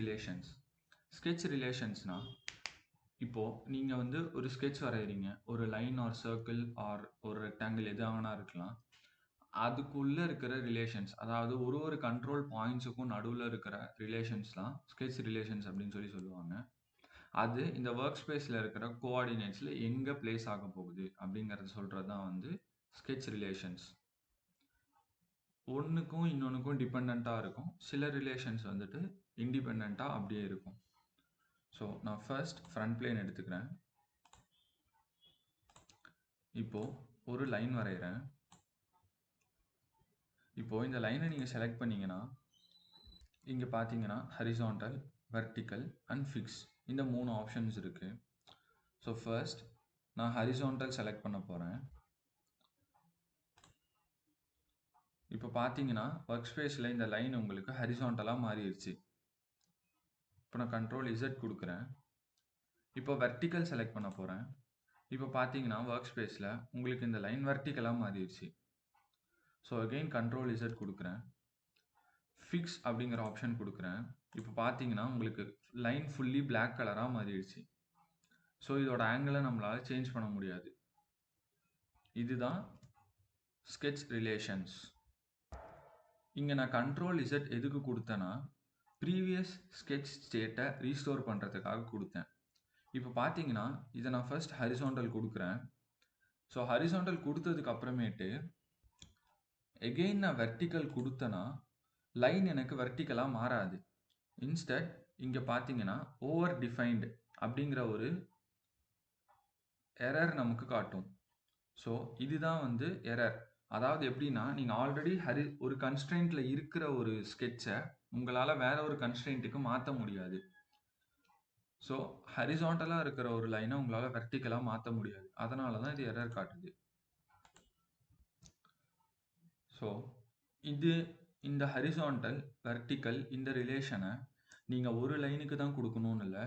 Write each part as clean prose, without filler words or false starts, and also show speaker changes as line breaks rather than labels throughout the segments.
Relations. Sketch ரிலேஷன்ஸ்னா, இப்போ நீங்க வந்து ஒரு ஸ்கெட்ச் வரையறீங்க. ஒரு லைன் ஆர் சர்க்கிள் ஆர் ஒரு ரெக்டாங்கிள் எது வேணா இருக்கலாம். அதுக்குள்ள இருக்கிற ரிலேஷன்ஸ், அதாவது ஒரு கண்ட்ரோல் பாயிண்ட்ஸுக்கும் நடுவுல இருக்கிற ரிலேஷன்ஸ் தான் ஸ்கெட்ச் ரிலேஷன்ஸ் அப்படின்னு சொல்லுவாங்க. அது இந்த வொர்க் ஸ்பேஸ்ல இருக்கிற கோஆர்டினேட்ஸ்ல எங்க பிளேஸ் ஆக போகுது அப்படிங்கிறத சொல்றது தான் வந்து ஸ்கெட்ச் ரிலேஷன்ஸ். ஒண்ணுக்கும் இன்னொன்னுக்கும் டிபெண்டன்ட்டா இருக்கும். சில ரிலேஷன்ஸ் வந்துட்டு இண்டிபெண்டன்ட்டா அப்படியே இருக்கும். ஸோ நான் ஃபர்ஸ்ட் ஃப்ரண்ட் பிளேன் எடுத்துக்கிறேன். இப்போ ஒரு லைன் வரைகிறேன். இப்போ இந்த லைனை நீங்க செலக்ட் பண்ணீங்கன்னா, இங்க பார்த்தீங்கன்னா ஹரிசாண்டல், வெர்டிக்கல் அண்ட் ஃபிக்ஸ் இந்த 3 ஆப்ஷன்ஸ் இருக்கு. ஸோ ஃபர்ஸ்ட் நான் ஹரிசாண்டல் செலக்ட் பண்ண போறேன். இப்போ பார்த்தீங்கன்னா ஒர்க் ஸ்பேஸில் இந்த லைன் உங்களுக்கு ஹரிசாண்டலாக மாறிடுச்சு. இப்போ நான் கண்ட்ரோல் Z கொடுக்குறேன். இப்போ வெர்டிக்கல் செலக்ட் பண்ண போகிறேன். இப்போ பார்த்தீங்கன்னா ஒர்க் ஸ்பேஸில் உங்களுக்கு இந்த லைன் வெர்டிக்கலாக மாறிடுச்சு. ஸோ அகெயின் கண்ட்ரோல் Z கொடுக்குறேன். ஃபிக்ஸ் அப்படிங்கிற ஆப்ஷன் கொடுக்குறேன். இப்போ பார்த்தீங்கன்னா உங்களுக்கு லைன் ஃபுல்லி பிளாக் கலராக மாறிடுச்சு. ஸோ இதோட ஆங்கிளை நம்மளால் சேஞ்ச் பண்ண முடியாது. இதுதான் ஸ்கெட்ச் ரிலேஷன்ஸ். இங்கே நான் கண்ட்ரோல் Z எதுக்கு கொடுத்தேன்னா, ப்ரீவியஸ் ஸ்கெட்ச் ஸ்டேட்டை ரீஸ்டோர் பண்ணுறதுக்காக கொடுத்தேன். இப்போ பார்த்தீங்கன்னா இதை நான் ஃபர்ஸ்ட் ஹரிசாண்டல் கொடுக்குறேன். ஸோ ஹரிசாண்டல் கொடுத்ததுக்கு அப்புறமேட்டு எகெயின் நான் வெர்டிக்கல் கொடுத்தேன்னா லைன் எனக்கு வெர்டிக்கலாக மாறாது. இன்ஸ்டட் இங்கே பார்த்தீங்கன்னா ஓவர் டிஃபைன்டு அப்படிங்கிற ஒரு எரர் நமக்கு காட்டும். ஸோ இதுதான் வந்து எரர். அதாவது எப்படின்னா, நீங்கள் ஆல்ரெடி ஒரு கன்ஸ்ட்ரெயின்ட்ல இருக்கிற ஒரு ஸ்கெட்சை உங்களால் வேற ஒரு கன்ஸ்ட்ரெயின்ட்டுக்கு மாற்ற முடியாது. ஸோ ஹரிசாண்டலாக இருக்கிற ஒரு லைனை உங்களால் வெர்டிக்கலாக மாற்ற முடியாது. அதனால தான் இது எரர் காட்டுது. ஸோ இந்த ஹரிசாண்டல், வெர்டிக்கல் இந்த ரிலேஷனை நீங்கள் ஒரு லைனுக்கு தான் கொடுக்கணும்னு இல்லை,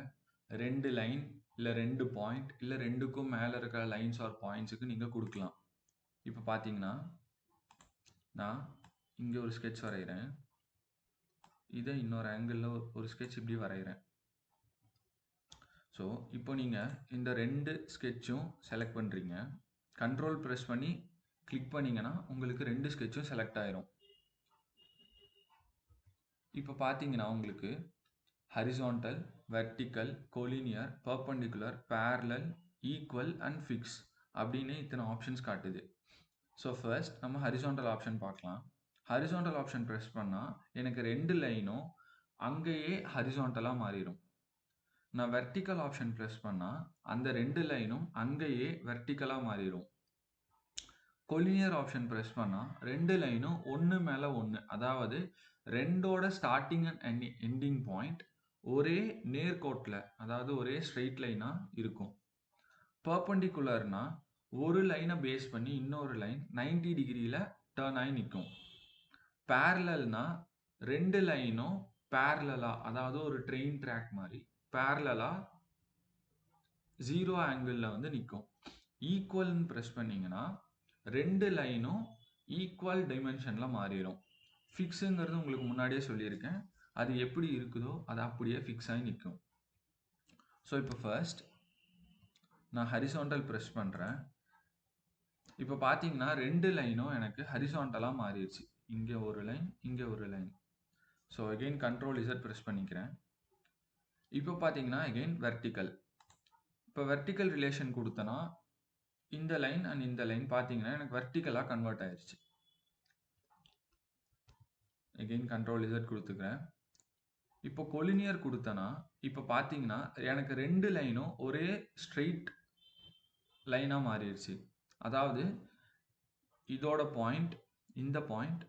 2 லைன் இல்லை 2 பாயிண்ட் இல்லை 2க்கும் மேலே இருக்கிற லைன்ஸ் ஆர் பாயிண்ட்ஸுக்கு நீங்கள் கொடுக்கலாம். இப்போ பார்த்தீங்கன்னா நான் இங்கே ஒரு ஸ்கெட்ச் வரைகிறேன். இதை இன்னொரு ஆங்கிளில் ஒரு ஸ்கெட்ச் இப்படி வரைகிறேன். ஸோ இப்போ நீங்கள் இந்த 2 ஸ்கெட்சும் செலக்ட் பண்ணுறீங்க. கண்ட்ரோல் ப்ரெஸ் பண்ணி கிளிக் பண்ணிங்கன்னா உங்களுக்கு 2 ஸ்கெட்சும் செலக்ட் ஆயிரும். இப்போ பார்த்தீங்கன்னா உங்களுக்கு horizontal, vertical, collinear, perpendicular, parallel, equal and fix அப்படின்னு இத்தனை ஆப்ஷன்ஸ் காட்டுது. ஸோ ஃபர்ஸ்ட் நம்ம ஹரிசாண்டல் ஆப்ஷன் பார்க்கலாம். ஹரிசாண்டல் ஆப்ஷன் ப்ரெஸ் பண்ணால் எனக்கு 2 லைனும் அங்கேயே ஹரிசாண்டலாக மாறிடும். நான் வெர்டிக்கல் ஆப்ஷன் ப்ரெஸ் பண்ணால் அந்த 2 லைனும் அங்கேயே வெர்டிக்கலாக மாறிடும். கொலினியர் ஆப்ஷன் ப்ரெஸ் பண்ணால் 2 லைனும் ஒன்று மேலே ஒன்று, அதாவது 2ஓட ஸ்டார்டிங் அண்ட் எண்டிங் பாயிண்ட் ஒரே நேர்கோட்டில், அதாவது ஒரே ஸ்ட்ரெயிட் லைனாக இருக்கும். பர்பண்டிகுலர்னா ஒரு லைனை பேஸ் பண்ணி இன்னொரு லைன் 90 டிகிரியில் டர்ன் ஆகி நிற்கும். பேரலல்னா 2 லைனும் பேரலலாக, அதாவது ஒரு ட்ரெயின் ட்ராக் மாதிரி பேரலலாக 0 ஆங்கிளில் வந்து நிற்கும். ஈக்குவல்னு ப்ரெஸ் பண்ணிங்கன்னா 2 லைனும் ஈக்குவல் டைமென்ஷனில் மாறிடும். ஃபிக்ஸுங்கிறது உங்களுக்கு முன்னாடியே சொல்லியிருக்கேன். அது எப்படி இருக்குதோ அது அப்படியே ஃபிக்ஸ் ஆகி நிற்கும். ஸோ இப்போ ஃபர்ஸ்ட் நான் ஹரிசாண்டல் ப்ரெஸ் பண்ணுறேன். இப்போ பார்த்தீங்கன்னா 2 லைனும் எனக்கு ஹரிசாண்டலாக மாறிடுச்சு. இங்கே ஒரு லைன், இங்கே ஒரு line. So again control Z press பண்ணிக்கிறேன். இப்போ பார்த்தீங்கன்னா அகெயின் வெர்டிக்கல். இப்போ வெர்டிக்கல் ரிலேஷன் கொடுத்தனா இந்த லைன் அண்ட் இந்த லைன் பார்த்தீங்கன்னா எனக்கு வெர்டிக்கலாக கன்வெர்ட் ஆயிடுச்சு. அகெயின் கண்ட்ரோல் Z கொடுத்துக்கிறேன். இப்போ கொலினியர் கொடுத்தனா இப்போ பார்த்தீங்கன்னா எனக்கு 2 லைனும் ஒரே ஸ்ட்ரெயிட் லைனாக மாறிடுச்சு. அதாவது இதோட பாயிண்ட், இந்த பாயிண்ட்,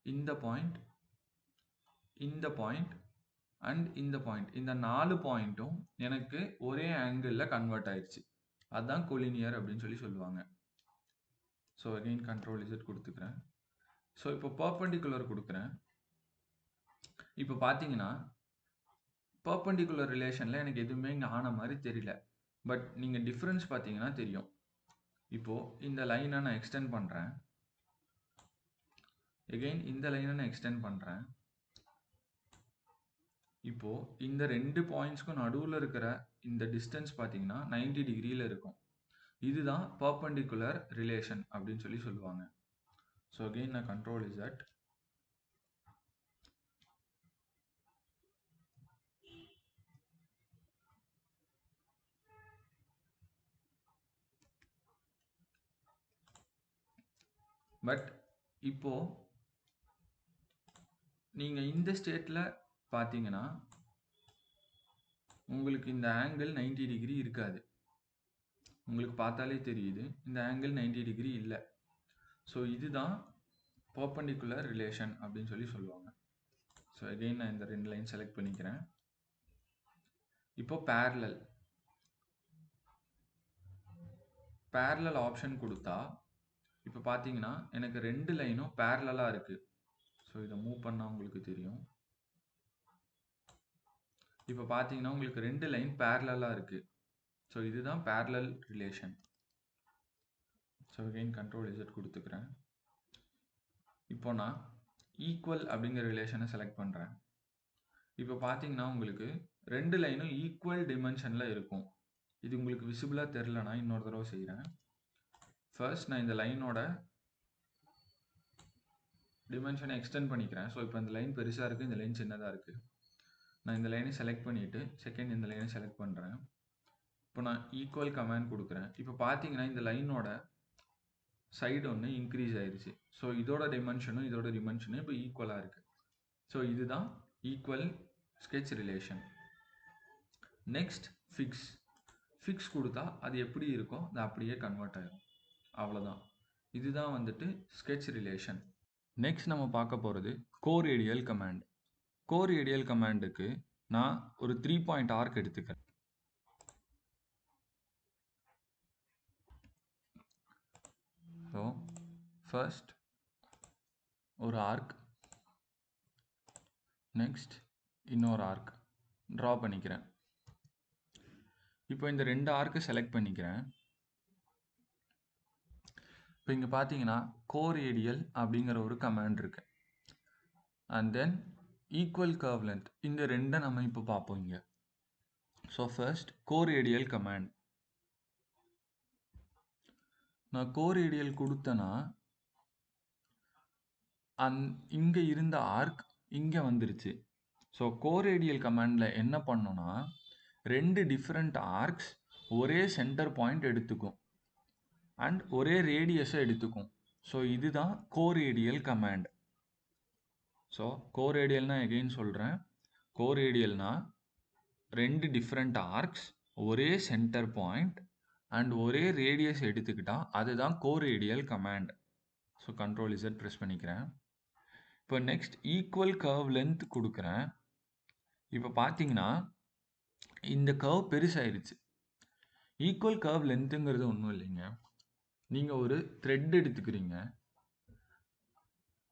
இந்த பாயிண்ட், இந்த பாயிண்ட் அண்ட் இந்த பாயிண்ட், இந்த 4 பாயிண்ட்டும் எனக்கு ஒரே ஆங்கிளில் கன்வெர்ட் ஆயிடுச்சு. அதுதான் கொலினியர் அப்படின்னு சொல்லுவாங்க. ஸோ அகெயின் கண்ட்ரோல் Z கொடுத்துக்கிறேன். ஸோ இப்போ பர்பண்டிகுலர் கொடுக்குறேன். இப்போ பார்த்தீங்கன்னா பர்பண்டிகுலர் ரிலேஷனில் எனக்கு எதுவுமே இங்கே ஆன மாதிரி தெரியல. பட் நீங்கள் டிஃப்ரென்ஸ் பார்த்தீங்கன்னா தெரியும். இப்போது இந்த லைனை நான் எக்ஸ்டெண்ட் பண்ணுறேன். எகெயின் இந்த லைனை நான் எக்ஸ்டெண்ட் பண்ணுறேன். இப்போ இந்த 2 பாயிண்ட்ஸ்க்கும் நடுவுல இருக்கிற இந்த டிஸ்டன்ஸ் பார்த்தீங்கன்னா 90 டிகிரியில இருக்கும். இதுதான் பெர்பெண்டிகுலர் ரிலேஷன் அப்படின்னு சொல்லுவாங்க. ஸோ அகெயின் நான் கண்ட்ரோல் இசட் பட் இப்போ நீங்க இந்த ஸ்டேட்ல பார்த்தீங்கன்னா உங்களுக்கு இந்த ஆங்கிள் 90 டிகிரி இருக்காது. உங்களுக்கு பார்த்தாலே தெரியுது இந்த ஆங்கிள் 90 டிகிரி இல்லை. ஸோ இதுதான் பெர்பெண்டிகுலர் ரிலேஷன் அப்படின்னு சொல்லுவாங்க. ஸோ அகெயின் நான் இந்த 2 லைன் செலக்ட் பண்ணிக்கிறேன். இப்போ பேரலல் ஆப்ஷன் கொடுத்தா இப்போ பார்த்தீங்கன்னா எனக்கு 2 லைனும் பேரலாக இருக்கு. ஸோ இதை மூவ் பண்ணால் உங்களுக்கு தெரியும். இப்போ பார்த்தீங்கன்னா உங்களுக்கு 2 லைன் பேரலாக இருக்கு. ஸோ இதுதான் parallel relation. So again control Z கொடுத்துக்கிறேன். இப்போ நான் ஈக்குவல் அப்படிங்கிற ரிலேஷனை செலக்ட் பண்ணுறேன். இப்போ பார்த்தீங்கன்னா உங்களுக்கு 2 லைனும் ஈக்குவல் டிமென்ஷனில் இருக்கும். இது உங்களுக்கு விசிபிளாக தெரிலனா இன்னொரு தடவை செய்கிறேன். ஃபர்ஸ்ட் நான் இந்த லைனோட டிமென்ஷனை எக்ஸ்டெண்ட் பண்ணிக்கிறேன். ஸோ இப்போ இந்த லைன் பெருசாக இருக்குது, இந்த லைன் சின்னதாக இருக்குது. நான் இந்த லைனை செலக்ட் பண்ணிவிட்டு செகண்ட் இந்த லைனை செலக்ட் பண்ணுறேன். இப்போ நான் ஈக்குவல் கமாண்ட் கொடுக்குறேன். இப்போ பார்த்தீங்கன்னா இந்த லைனோட சைடு ஒன்று இன்க்ரீஸ் ஆயிடுச்சு. ஸோ இதோட டிமென்ஷனும் இதோட டிமென்ஷனும் இப்போ ஈக்குவலாக இருக்குது. ஸோ இதுதான் equal sketch relation. Next fix கொடுத்தா அது எப்படி இருக்கோ அது அப்படியே கன்வெர்ட் ஆகிடும். அவ்வளோதான். இதுதான் வந்துட்டு ஸ்கெட்ச் ரிலேஷன். நெக்ஸ்ட் நம்ம பார்க்க போகிறது கோரேடியல் கமாண்ட். கோரேடியல் கமாண்டுக்கு நான் ஒரு 3 பாயிண்ட் ஆர்க் எடுத்துக்கிறேன். ஸோ ஃபர்ஸ்ட் ஒரு ஆர்க், நெக்ஸ்ட் இன்னொரு ஆர்க் ட்ரா பண்ணிக்கிறேன். இப்போ இந்த 2 ஆர்க்கு செலக்ட் பண்ணிக்கிறேன். இப்போ இங்கே பார்த்தீங்கன்னா கோரேடியல் அப்படிங்கிற ஒரு கமாண்ட் இருக்கு. And then equal curve length, இந்த 2 நம்ம இப்போ பார்ப்போம் இங்கே. So first coradial command. நான் கோரேடியல் கொடுத்தேன்னா இங்கே இருந்த ஆர்க் இங்கே வந்துருச்சு. ஸோ கோரேடியல் கமாண்டில் என்ன பண்ணோன்னா 2 டிஃப்ரெண்ட் ஆர்க்ஸ் ஒரே சென்டர் பாயிண்ட் எடுத்துக்கும் அண்ட் ஒரே ரேடியஸை எடுத்துக்கும். ஸோ இதுதான் கோரேடியல் கமாண்ட். ஸோ கோரேடியல்னா எகெயின் சொல்கிறேன், கோரேடியல்னா 2 டிஃப்ரெண்ட் ஆர்க்ஸ் ஒரே சென்டர் பாயிண்ட் அண்ட் ஒரே ரேடியஸ் எடுத்துக்கிட்டா அதுதான் coradial command. So control Z press பண்ணிக்கிறேன். இப்போ நெக்ஸ்ட் ஈக்குவல் கர்வ் லென்த் கொடுக்குறேன். இப்போ பார்த்தீங்கன்னா இந்த கர்வ் பெருசாயிருச்சு. ஈக்குவல் கர்வ் லென்த்துங்கிறது ஒன்றும் இல்லைங்க. நீங்கள் ஒரு த்ரெட் எடுத்துக்கிறீங்க,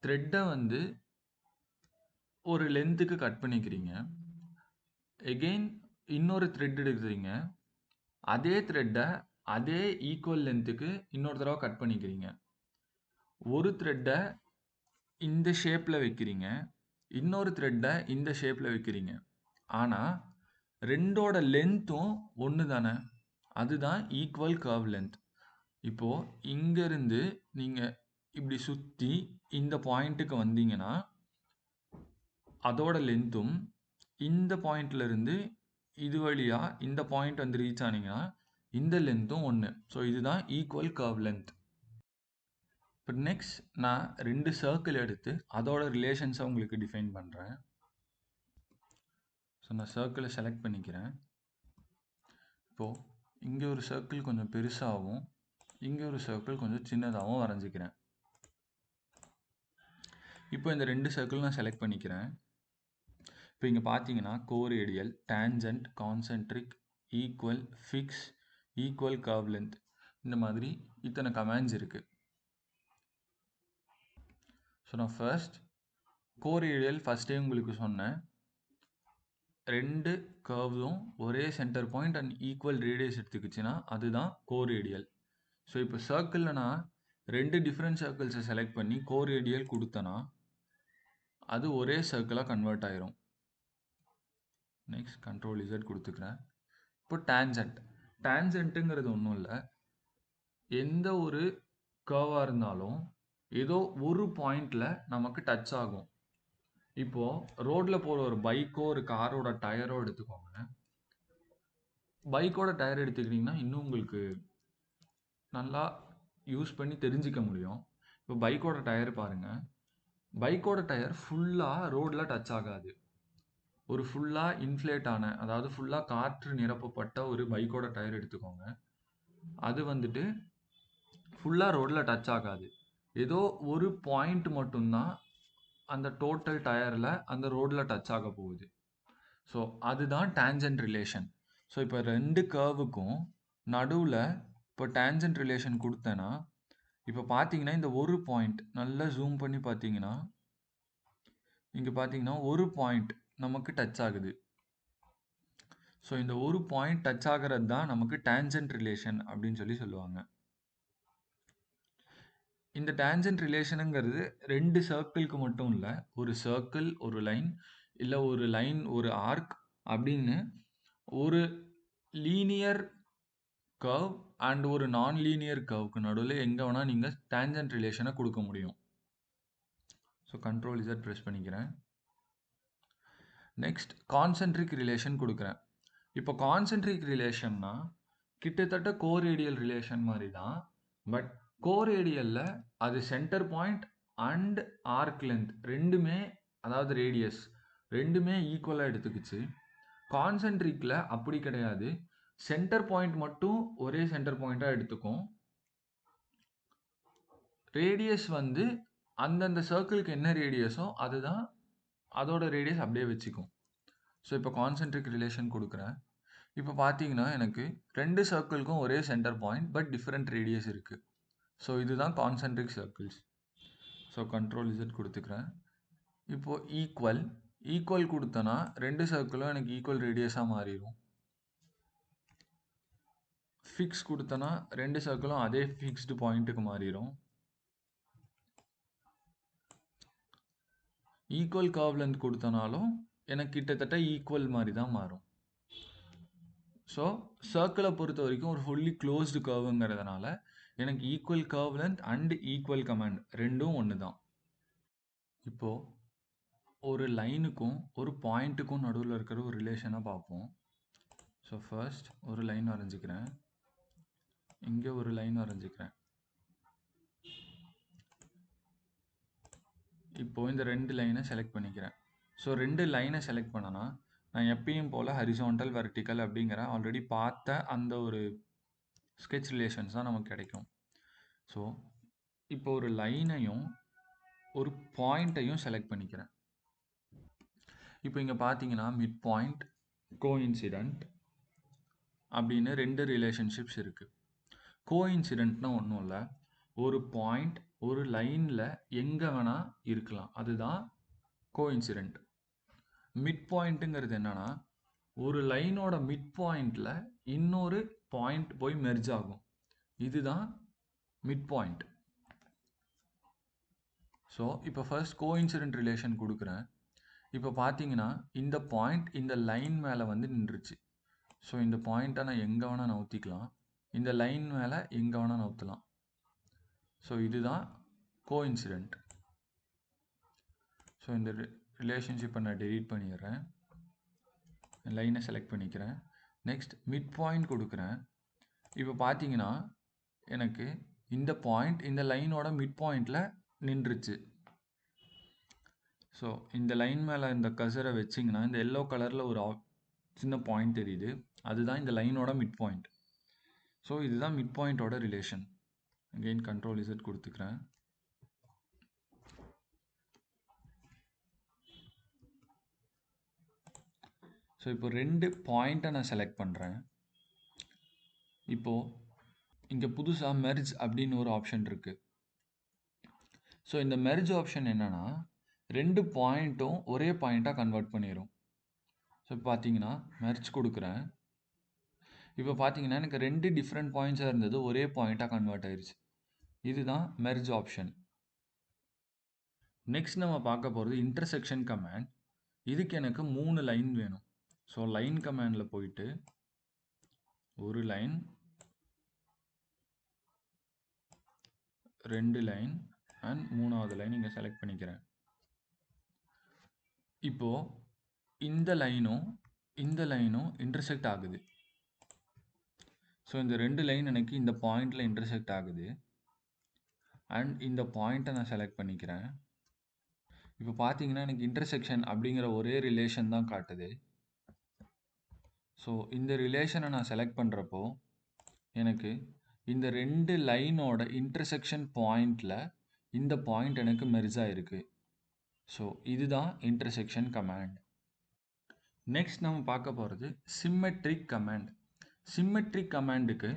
த்ரெட்டை வந்து ஒரு லென்த்துக்கு கட் பண்ணிக்கிறீங்க, எகெயின் இன்னொரு த்ரெட் எடுக்கிறீங்க, அதே த்ரெட்டை அதே ஈக்குவல் லென்த்துக்கு இன்னொரு தடவை கட் பண்ணிக்கிறீங்க. ஒரு த்ரெட்டை இந்த ஷேப்பில் வைக்கிறீங்க, இன்னொரு த்ரெட்டை இந்த ஷேப்பில் வைக்கிறீங்க. ஆனால் ரெண்டோட லென்த்தும் ஒன்று தானே, அதுதான் ஈக்குவல் கர்வ் லென்த். இப்போது இங்கேருந்து நீங்கள் இப்படி சுற்றி இந்த பாயிண்ட்டுக்கு வந்தீங்கன்னா அதோட லென்த்தும் இந்த பாயிண்ட்லேருந்து இது வழியாக இந்த பாயிண்ட் வந்து ரீச் ஆனீங்கன்னா இந்த லென்த்தும் ஒன்று. ஸோ இதுதான் ஈக்குவல் கர்வ் லென்த். இப்போ நெக்ஸ்ட் நான் 2 சர்க்கிள் எடுத்து அதோட ரிலேஷன்ஸை உங்களுக்கு டிஃபைன் பண்ணுறேன். ஸோ நான் சர்க்கிளை செலக்ட் பண்ணிக்கிறேன். இப்போது இங்கே ஒரு சர்க்கிள் கொஞ்சம் பெருசாகவும் இங்கே ஒரு சர்க்கிள் கொஞ்சம் சின்னதாகவும் வரைஞ்சிக்கிறேன். இப்போ இந்த 2 சர்க்கிள் நான் செலக்ட் பண்ணிக்கிறேன். இப்போ இங்கே பார்த்தீங்கன்னா coradial, tangent, concentric, equal, fix, equal curve length, இந்த மாதிரி இத்தனை கமாண்ட்ஸ் இருக்குது. ஸோ நான் ஃபர்ஸ்ட் கோரேடியல் ஃபஸ்ட்டே உங்களுக்கு சொன்னேன், 2 கர்வ்ஸும் ஒரே centre point and equal radius எடுத்துக்கிச்சுன்னா அதுதான் கோரேடியல். ஸோ இப்போ சர்க்கிளில் நான் 2 டிஃப்ரெண்ட் சர்க்கிள்ஸை செலக்ட் பண்ணி கோரேடியல் கொடுத்தேன்னா அது ஒரே சர்க்கிளாக கன்வெர்ட் ஆயிரும். நெக்ஸ்ட் கண்ட்ரோல் இசட் கொடுத்துக்கிறேன். இப்போ டேன்ஜென்ட்டுங்கிறது ஒன்றும் இல்லை, எந்த ஒரு கர்வாக இருந்தாலும் ஏதோ ஒரு பாயிண்டில் நமக்கு டச் ஆகும். இப்போது ரோட்டில் போகிற ஒரு பைக்கோ ஒரு காரோட டயரோ எடுத்துக்கோங்க. பைக்கோட டயர் எடுத்துக்கிட்டிங்கன்னா இன்னும் உங்களுக்கு நல்லா யூஸ் பண்ணி தெரிஞ்சிக்க முடியும். இப்போ பைக்கோட டயர் பாருங்கள், பைக்கோட டயர் ஃபுல்லாக ரோடில் டச் ஆகாது. ஒரு ஃபுல்லாக இன்ஃப்ளேட் ஆன, அதாவது ஃபுல்லாக காற்று நிரப்பப்பட்ட ஒரு பைக்கோட டயர் எடுத்துக்கோங்க. அது வந்துட்டு ஃபுல்லாக ரோடில் டச் ஆகாது. ஏதோ ஒரு பாயிண்ட் மட்டும்தான் அந்த டோட்டல் டயரில் அந்த ரோடில் டச் ஆக போகுது. ஸோ அதுதான் டேன்ஜென்ட் ரிலேஷன். ஸோ இப்போ 2 கர்வுக்கும் நடுவில் இப்போ டேன்ஜென்ட் ரிலேஷன் கொடுத்தேன்னா, இப்போ பார்த்தீங்கன்னா இந்த ஒரு பாயிண்ட் நல்லா ஜூம் பண்ணி பார்த்தீங்கன்னா, இங்கே பார்த்தீங்கன்னா ஒரு பாயிண்ட் நமக்கு டச் ஆகுது. ஸோ இந்த ஒரு பாயிண்ட் டச் ஆகிறது தான் நமக்கு டேன்ஜென்ட் ரிலேஷன் அப்படின்னு சொல்லுவாங்க. இந்த டேன்ஜென்ட் ரிலேஷனுங்கிறது 2 சர்க்கிளுக்கு மட்டும் இல்லை, ஒரு சர்க்கிள் ஒரு லைன், இல்லை ஒரு லைன் ஒரு ஆர்க் அப்படின்னு ஒரு லீனியர் கர்வ் அண்ட் ஒரு நான் லீனியர் கர்வுக்கு நடுவில் எங்கே வேணால் நீங்கள் டேன்ஜென்ட் ரிலேஷனை கொடுக்க முடியும். ஸோ கண்ட்ரோல் இசட் ப்ரெஸ் பண்ணிக்கிறேன். நெக்ஸ்ட் கான்சென்ட்ரிக் ரிலேஷன் கொடுக்குறேன். இப்போ கான்சென்ட்ரிக் ரிலேஷன்னா கிட்டத்தட்ட கோரேடியல் ரிலேஷன் மாதிரி தான். பட் கோரேடியலில் அது centre point and arc length ரெண்டுமே, அதாவது ரேடியஸ் ரெண்டுமே ஈக்குவலாக எடுத்துக்கிச்சு. கான்சென்ட்ரிக்கில் அப்படி கிடையாது, சென்டர் பாயிண்ட் மட்டும் ஒரே சென்டர் பாயிண்ட்டாக எடுத்துக்கும். ரேடியஸ் வந்து அந்தந்த சர்க்கிளுக்கு என்ன ரேடியஸோ அதுதான் அதோட ரேடியஸ் அப்படியே வச்சுக்கும். ஸோ இப்போ கான்சென்ட்ரிக் ரிலேஷன் கொடுக்குறேன். இப்போ பார்த்தீங்கன்னா எனக்கு 2 சர்க்கிளுக்கும் ஒரே centre point but different radius இருக்குது. ஸோ இதுதான் concentric circles. So control Z கொடுத்துக்கிறேன். இப்போது ஈக்குவல் கொடுத்தனா 2 சர்க்கிளும் எனக்கு ஈக்குவல் ரேடியஸாக மாறிடும். ஃபிக்ஸ் கொடுத்தனா 2 சர்க்கிளும் அதே ஃபிக்ஸ்டு பாயிண்ட்டுக்கு மாறிடும். ஈக்குவல் கர்வ் லென்த் கொடுத்தனாலும் எனக்கு கிட்டத்தட்ட ஈக்குவல் மாதிரி தான் மாறும். ஸோ சர்க்கிளை பொறுத்த வரைக்கும் ஒரு ஃபுல்லி க்ளோஸ்டு கர்வுங்கிறதுனால எனக்கு equal curve length and equal command ரெண்டும் ஒன்று தான். இப்போது ஒரு லைனுக்கும் ஒரு பாயிண்ட்டுக்கும் நடுவில் இருக்கிற ஒரு ரிலேஷனை பார்ப்போம். ஸோ ஃபர்ஸ்ட் ஒரு லைன் வரைஞ்சிக்கிறேன், இங்கே ஒரு லைன் வரைஞ்சிக்கிறேன். இப்போது இந்த 2 லைனை செலக்ட் பண்ணிக்கிறேன். ஸோ 2 லைனை செலக்ட் பண்ணனா நான் எப்பயும் போல் ஹரிசாண்டல் வெர்டிக்கல் அப்படிங்கிற ஆல்ரெடி பார்த்த அந்த ஒரு ஸ்கெட்ச் ரிலேஷன்ஸ் தான் நமக்கு கிடைக்கும். ஸோ இப்போ ஒரு லைனையும் ஒரு பாயிண்ட்டையும் செலக்ட் பண்ணிக்கிறேன். இப்போ இங்கே பார்த்தீங்கன்னா மிட் பாயிண்ட், கோஇன்சிடென்ட் அப்படின்னு 2 ரிலேஷன்ஷிப்ஸ் இருக்குது. கோஇன்சிடென்ட்னா ஒன்றும் இல்லை, ஒரு பாயிண்ட் ஒரு லைனில் எங்கே வேணால் இருக்கலாம், அதுதான் கோஇன்சிடென்ட். மிட் பாயிண்ட்டுங்கிறது என்னன்னா, ஒரு லைனோட மிட் பாயிண்டில் இன்னொரு பாயிண்ட் போய் மெர்ஜ் ஆகும், இதுதான் மிட் பாயிண்ட். ஸோ இப்போ ஃபர்ஸ்ட் கோஇன்சிடென்ட் ரிலேஷன் கொடுக்குறேன். இப்போ பார்த்தீங்கன்னா இந்த பாயிண்ட் இந்த லைன் மேலே வந்து நின்றுச்சு. ஸோ இந்த பாயிண்ட்டை நான் எங்கே வேணால் நவுத்திக்கலாம், இந்த லைன் மேலே எங்கே வேணால் நவுத்தலாம். ஸோ இதுதான் கோஇன்சிடென்ட். ஸோ இந்த ரிலேஷன்ஷிப்பை நான் டெலீட் பண்ணிடுறேன், லைனை செலக்ட் பண்ணிக்கிறேன். நெக்ஸ்ட் மிட் பாயிண்ட் கொடுக்குறேன். இப்போ பார்த்தீங்கன்னா எனக்கு இந்த பாயிண்ட் இந்த லைனோட மிட் பாயிண்டில் நின்றுச்சு. ஸோ இந்த லைன் மேலே இந்த கர்சரை வச்சிங்கன்னா இந்த எல்லோ கலரில் ஒரு சின்ன பாயிண்ட் தெரியுது, அதுதான் இந்த லைனோட மிட் பாயிண்ட். ஸோ இதுதான் மிட் பாயிண்டோட ரிலேஷன். அகெயின் கண்ட்ரோல் இசட் கொடுத்துக்கிறேன். ஸோ இப்போ 2 பாயிண்ட்டை நான் செலக்ட் பண்ணுறேன். இப்போது இங்கே புதுசாக மெர்ஜ் அப்படின்னு ஒரு ஆப்ஷன் இருக்குது. ஸோ இந்த மெர்ஜ் ஆப்ஷன் என்னென்னா 2 பாயிண்ட்டும் ஒரே பாயிண்ட்டாக கன்வெர்ட் பண்ணிடும். ஸோ பார்த்தீங்கன்னா மெர்ஜ் கொடுக்குறேன். இப்போ பார்த்தீங்கன்னா எனக்கு 2 டிஃப்ரெண்ட் பாயிண்ட்ஸாக இருந்தது ஒரே பாயிண்ட்டாக கன்வெர்ட் ஆயிடுச்சு. இதுதான் மெர்ஜ் ஆப்ஷன். நெக்ஸ்ட் நம்ம பார்க்க போகிறது இன்டர்செக்ஷன் கமாண்ட். இதுக்கு எனக்கு 3 லைன் வேணும். ஸோ லைன் கமாண்டில் போயிட்டு ஒரு லைன், 2 லைன் அண்ட் 3வது லைன் இங்கே செலக்ட் பண்ணிக்கிறேன். இப்போது இந்த லைனும் இன்டர்செக்ட் ஆகுது. ஸோ இந்த 2 லைன் எனக்கு இந்த பாயிண்டில் இன்டர்செக்ட் ஆகுது. அண்ட் இந்த பாயிண்ட்டை நான் செலக்ட் பண்ணிக்கிறேன். இப்போ பார்த்தீங்கன்னா எனக்கு இன்டர்செக்ஷன் அப்படிங்கிற ஒரே ரிலேஷன் தான் காட்டுது. ஸோ இந்த ரிலேஷனை நான் செலக்ட் பண்ணுறப்போ எனக்கு இந்த 2 லைனோட இன்டர்செக்ஷன் பாயிண்டில் இந்த பாயிண்ட் எனக்கு மெர்ஜ் ஆகிருக்கு. ஸோ இதுதான் இன்டர்செக்ஷன் கமாண்ட். நெக்ஸ்ட் நம்ம பார்க்க போகிறது சிம்மெட்ரிக் கமாண்ட். சிம்மெட்ரிக் கமாண்டுக்கு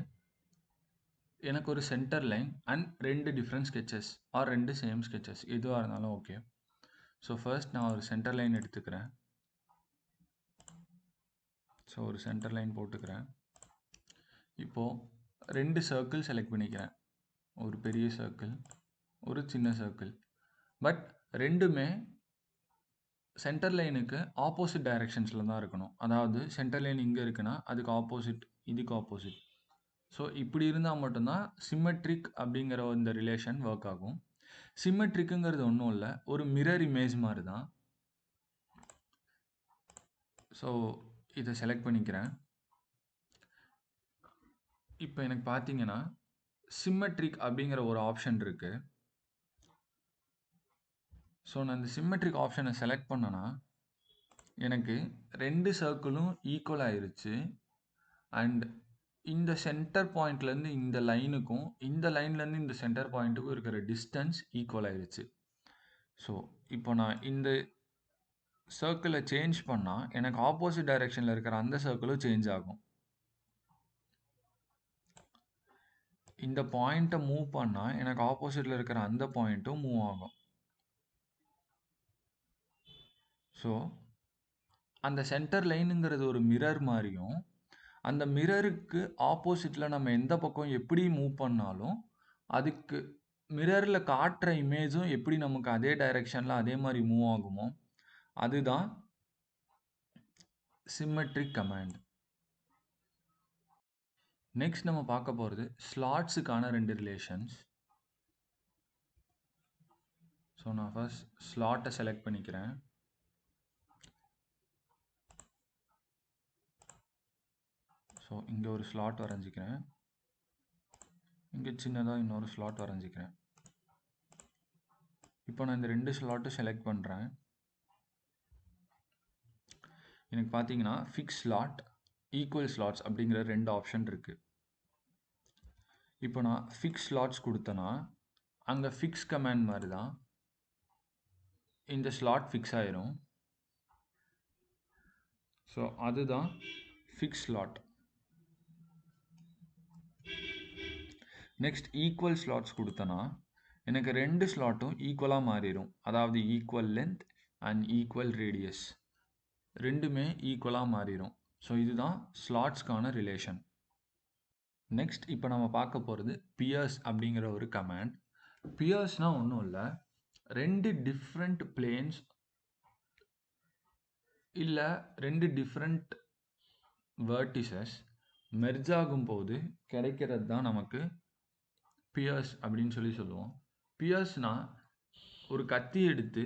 எனக்கு ஒரு centre line and 2 different sketches or 2 same sketches எதுவாக இருந்தாலும் ஓகே. ஸோ ஃபர்ஸ்ட் நான் ஒரு சென்டர் லைன் எடுத்துக்கிறேன். ஸோ ஒரு சென்டர் லைன் போட்டுக்கிறேன். இப்போது 2 சர்க்கிள் செலக்ட் பண்ணிக்கிறேன். ஒரு பெரிய சர்க்கிள், ஒரு சின்ன சர்க்கிள். பட் ரெண்டுமே சென்டர் லைனுக்கு ஆப்போசிட் டைரெக்ஷன்ஸில் தான் இருக்கணும். அதாவது சென்டர் லைன் இங்கே இருக்குன்னா அதுக்கு ஆப்போசிட், இதுக்கு ஆப்போசிட். ஸோ இப்படி இருந்தால் மட்டும்தான் சிம்மெட்ரிக் அப்படிங்கிற இந்த ரிலேஷன் ஒர்க் ஆகும். சிம்மெட்ரிக்குங்கிறது ஒன்றும் இல்லை, ஒரு மிரர் இமேஜ் மாதிரி தான். ஸோ இதை செலக்ட் பண்ணிக்கிறேன். இப்போ எனக்கு பார்த்தீங்கன்னா சிம்மெட்ரிக் அப்படிங்கிற ஒரு ஆப்ஷன் இருக்குது. ஸோ நான் இந்த சிம்மெட்ரிக் ஆப்ஷனை செலக்ட் பண்ணேன்னா எனக்கு 2 சர்க்கிளும் ஈக்குவல் ஆயிருச்சு. அண்ட் இந்த சென்டர் பாயிண்ட்லேருந்து இந்த லைனுக்கும் இந்த லைன்லேருந்து இந்த சென்டர் பாயிண்ட்டுக்கும் இருக்கிற டிஸ்டன்ஸ் ஈக்குவல் ஆயிருச்சு. ஸோ இப்போ நான் இந்த சர்க்கிளை சேஞ்ச் பண்ணால் எனக்கு ஆப்போசிட் டைரெக்ஷனில் இருக்கிற அந்த சர்க்கிளும் சேஞ்ச் ஆகும். இந்த பாயிண்ட்டை மூவ் பண்ணால் எனக்கு ஆப்போசிட்டில் இருக்கிற அந்த பாயிண்ட்டும் மூவ் ஆகும். ஸோ அந்த சென்டர் லைனுங்கிறது ஒரு மிரர் மாதிரியும், அந்த மிரருக்கு ஆப்போசிட்டில் நம்ம எந்த பக்கம் எப்படி மூவ் பண்ணாலும் அதுக்கு மிரரில் காட்டுற இமேஜும் எப்படி நமக்கு அதே டைரெக்ஷனில் அதே மாதிரி மூவ் ஆகுமோ அதுதான் சிம்மெட்ரிக் கமாண்ட். நெக்ஸ்ட் நம்ம பார்க்க போகிறது ஸ்லாட்ஸுக்கான 2 ரிலேஷன்ஸ். ஸோ நான் ஃபர்ஸ்ட் ஸ்லாட்டை செலக்ட் பண்ணிக்கிறேன். ஸோ இங்கே ஒரு ஸ்லாட் வரைஞ்சிக்கிறேன். இங்கே சின்னதாக இன்னொரு ஸ்லாட் வரைஞ்சிக்கிறேன். இப்போ நான் இந்த 2 ஸ்லாட்டும் செலக்ட் பண்ணுறேன். எனக்கு பார்த்தீங்கன்னா ஃபிக்ஸ் ஸ்லாட், ஈக்குவல் ஸ்லாட்ஸ் அப்படிங்கிற 2 ஆப்ஷன் இருக்குது. இப்போ நான் ஃபிக்ஸ் ஸ்லாட்ஸ் கொடுத்தேன்னா அங்கே ஃபிக்ஸ் கமாண்ட் மாதிரி தான் இந்த ஸ்லாட் ஃபிக்ஸ் ஆயிரும். ஸோ அதுதான் fix slot. Next equal slots கொடுத்தேன்னா எனக்கு 2 ஸ்லாட்டும் ஈக்குவலாக மாறிடும். அதாவது equal length and equal radius ரெண்டுமே ஈக்குவலாக மாறிடும். ஸோ இதுதான் ஸ்லாட்ஸ்க்கான ரிலேஷன். நெக்ஸ்ட் இப்போ நம்ம பார்க்க போகிறது பியர்ஸ் அப்படிங்கிற ஒரு கமாண்ட். பியர்ஸ்னால் ஒன்றும் இல்லை, 2 டிஃப்ரெண்ட் பிளேன்ஸ் இல்லை 2 டிஃப்ரெண்ட் வெர்டிசஸ் மெர்ஜ் ஆகும்போது கிடைக்கிறது தான் நமக்கு பியர்ஸ் அப்படின்னு சொல்லுவோம். பியர்ஸ்னால் ஒரு கத்தி எடுத்து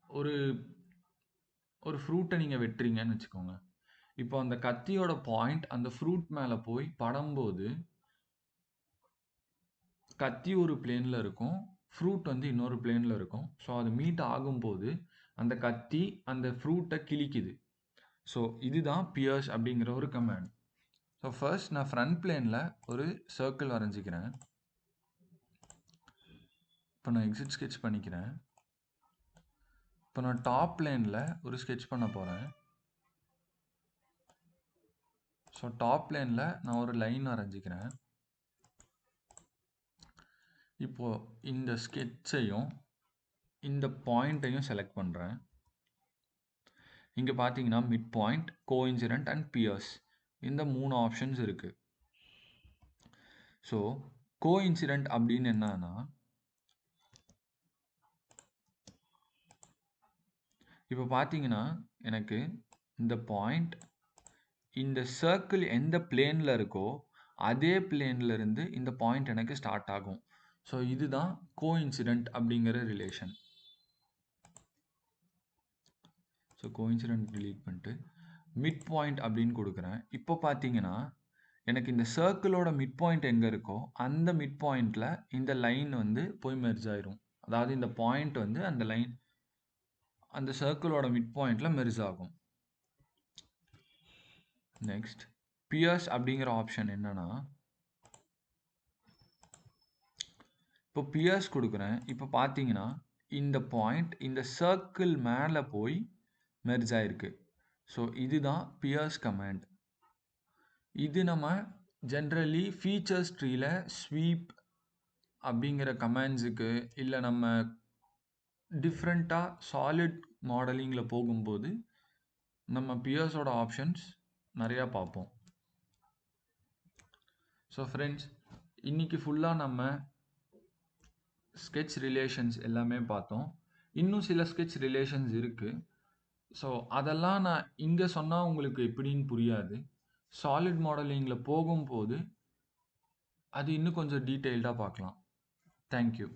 ஒரு ஒரு ஃப்ரூட்டை நீங்கள் வெட்டுறீங்கன்னு வச்சுக்கோங்க. இப்போ அந்த கத்தியோட பாயிண்ட் அந்த ஃப்ரூட் மேலே போய் படும்போது கத்தி ஒரு பிளேனில் இருக்கும், ஃப்ரூட் வந்து இன்னொரு பிளேனில் இருக்கும். ஸோ அது மீட் ஆகும்போது அந்த கத்தி அந்த ஃப்ரூட்டை கிழிக்குது. ஸோ இதுதான் பியர்ஸ் அப்படிங்கிற ஒரு கமாண்ட். ஸோ ஃபர்ஸ்ட் நான் ஃப்ரண்ட் பிளேனில் ஒரு சர்க்கிள் வரைஞ்சிக்கிறேன். இப்போ நான் எக்ஸிட் ஸ்கெட்ச் பண்ணிக்கிறேன். இப்போ நான் டாப் பிளேனில் ஒரு ஸ்கெட்ச் பண்ண போகிறேன். ஸோ டாப் பிளேனில் நான் ஒரு லைன் வரைஞ்சிக்கிறேன். இப்போது இந்த ஸ்கெட்சையும் இந்த பாயிண்ட்டையும் செலக்ட் பண்ணுறேன். இங்கே பார்த்தீங்கன்னா mid point, coincident and pierce இந்த 3 ஆப்ஷன்ஸ் இருக்குது. ஸோ கோஇன்சிடென்ட் அப்படின்னு என்னன்னா இப்போ பார்த்தீங்கன்னா எனக்கு இந்த பாயிண்ட் இந்த சர்க்கிள் எந்த பிளேனில் இருக்கோ அதே பிளேனில் இருந்து இந்த பாயிண்ட் எனக்கு ஸ்டார்ட் ஆகும். ஸோ இதுதான் கோஇன்சிடென்ட் அப்படிங்கிற ரிலேஷன். ஸோ கோஇன்சிடென்ட் டிலீட் பண்ணிட்டு மிட் பாயிண்ட் அப்படின்னு கொடுக்குறேன். இப்போ பார்த்தீங்கன்னா எனக்கு இந்த சர்க்கிளோட மிட் பாயிண்ட் எங்கே இருக்கோ அந்த மிட் பாயிண்டில் இந்த லைன் வந்து போய் மெர்ஜ் ஆயிரும். அதாவது இந்த பாயிண்ட் வந்து அந்த லைன் அந்த சர்க்கிளோட மிட் பாயிண்டில் மெர்ஜ் ஆகும். நெக்ஸ்ட் பியர்ஸ் அப்படிங்கிற ஆப்ஷன் என்னன்னா, இப்போ பியர்ஸ் கொடுக்குறேன். இப்போ பார்த்தீங்கன்னா இந்த பாயிண்ட் இந்த சர்க்கிள் மேலே போய் மெர்ஜ் ஆயிருக்கு. ஸோ இதுதான் பியர்ஸ் கமாண்ட். இது நம்ம ஜென்ரலி ஃபீச்சர்ஸ் ட்ரீல ஸ்வீப் அப்படிங்கிற கமாண்ட்ஸுக்கு இல்லை நம்ம டிஃப்ரெண்ட்டாக சாலிட் மாடலிங்கில் போகும்போது நம்ம பியர்ஸோட ஆப்ஷன்ஸ் நிறையா பார்ப்போம். ஸோ ஃப்ரெண்ட்ஸ், இன்னைக்கு ஃபுல்லாக நம்ம ஸ்கெட்ச் ரிலேஷன்ஸ் எல்லாமே பார்த்தோம். இன்னும் சில ஸ்கெட்ச் ரிலேஷன்ஸ் இருக்குது. ஸோ அதெல்லாம் நான் இங்கே சொன்னால் உங்களுக்கு எப்படின்னு புரியாது. சாலிட் மாடலிங்கில் போகும்போது அது இன்னும் கொஞ்சம் டீட்டெயில்டாக பார்க்கலாம். தேங்க்யூ.